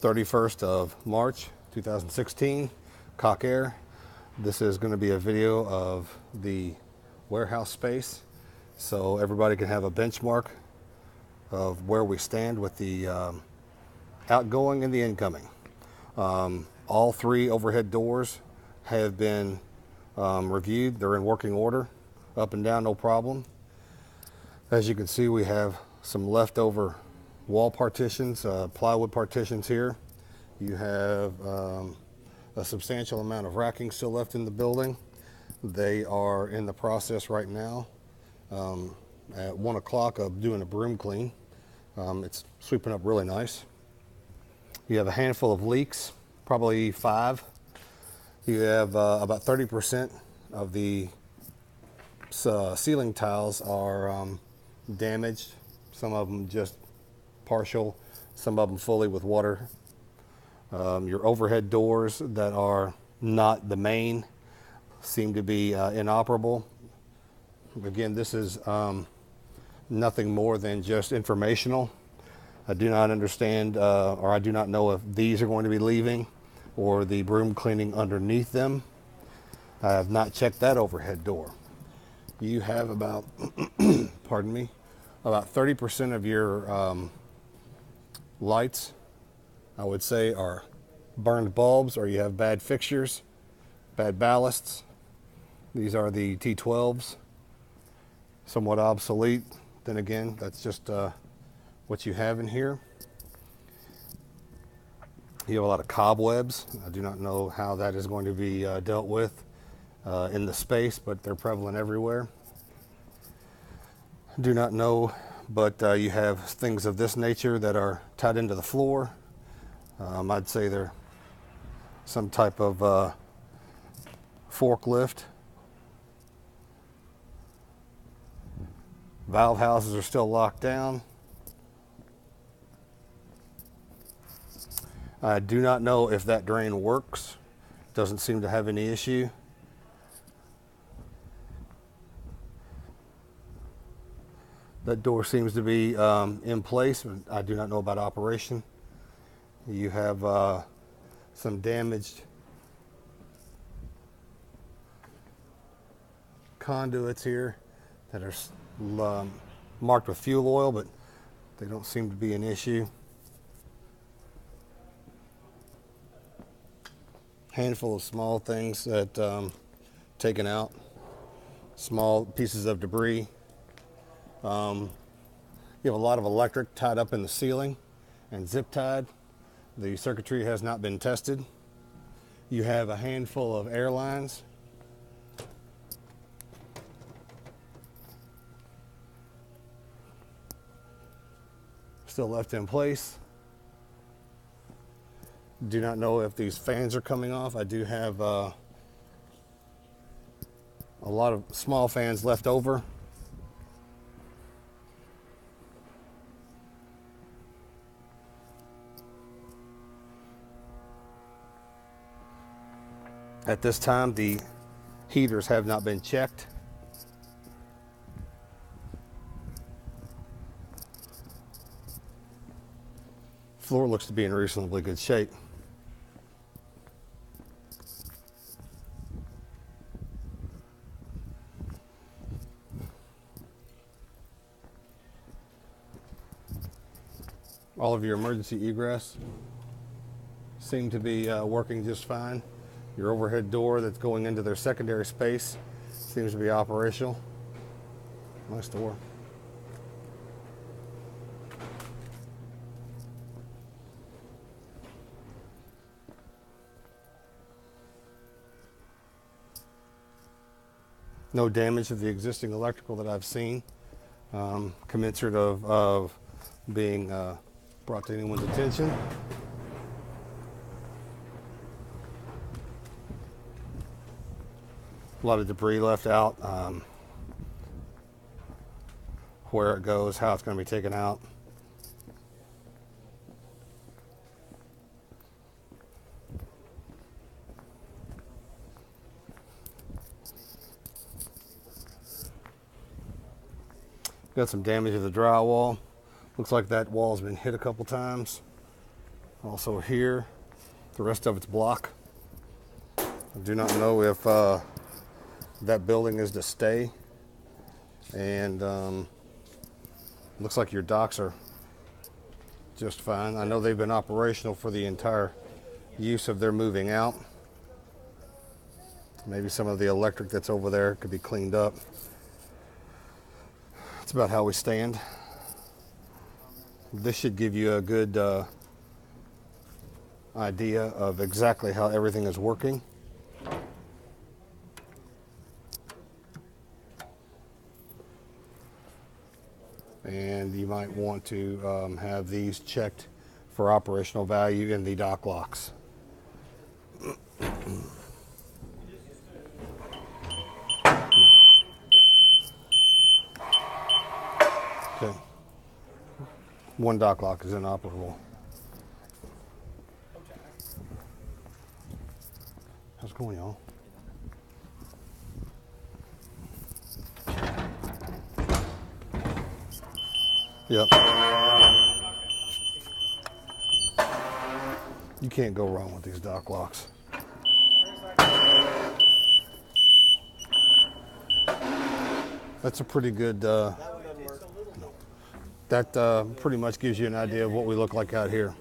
31st of March 2016, Cock Air. This is going to be a video of the warehouse space so everybody can have a benchmark of where we stand with the outgoing and the incoming. All three overhead doors have been reviewed. They're in working order, up and down, no problem. As you can see, we have some leftover wall partitions, plywood partitions here. You have a substantial amount of racking still left in the building. They are in the process right now at 1 o'clock of doing a broom clean. It's sweeping up really nice. You have a handful of leaks, probably 5. You have about 30% of the ceiling tiles are damaged. Some of them just partial, some of them fully with water. Your overhead doors that are not the main seem to be inoperable. Again, this is nothing more than just informational. I do not understand, or I do not know if these are going to be leaving or the broom cleaning underneath them. I have not checked that overhead door. You have about, pardon me, about 30% of your lights, I would say, are burned bulbs, or you have bad fixtures, bad ballasts. These are the T12s, somewhat obsolete. Then again, that's just what you have in here. You have a lot of cobwebs. I do not know how that is going to be dealt with in the space, but they're prevalent everywhere. Do not know, but you have things of this nature that are tied into the floor. I'd say they're some type of forklift. Valve houses are still locked down. I do not know if that drain works. Doesn't seem to have any issue. That door seems to be in place, but I do not know about operation. You have some damaged conduits here that are marked with fuel oil, but they don't seem to be an issue. Handful of small things that taken out, small pieces of debris. You have a lot of electric tied up in the ceiling and zip tied. The circuitry has not been tested. You have a handful of air lines. Still left in place. Do not know if these fans are coming off. I do have a lot of small fans left over. At this time, the heaters have not been checked. Floor looks to be in reasonably good shape. All of your emergency egress seem to be working just fine. Your overhead door that's going into their secondary space seems to be operational. Nice door. No damage to the existing electrical that I've seen, commensurate of being brought to anyone's attention. A lot of debris left out, where it goes, how it's going to be taken out. Got some damage to the drywall. Looks like that wall's been hit a couple times. Also here, the rest of it's block. I do not know if that building is to stay. And looks like your docks are just fine. I know they've been operational for the entire use of their moving out. Maybe some of the electric that's over there could be cleaned up. That's about how we stand. This should give you a good idea of exactly how everything is working. And you might want to have these checked for operational value in the dock locks. Okay. One dock lock is inoperable. How's it going, y'all? Yep. You can't go wrong with these dock locks. That's a pretty good, that pretty much gives you an idea of what we look like out here.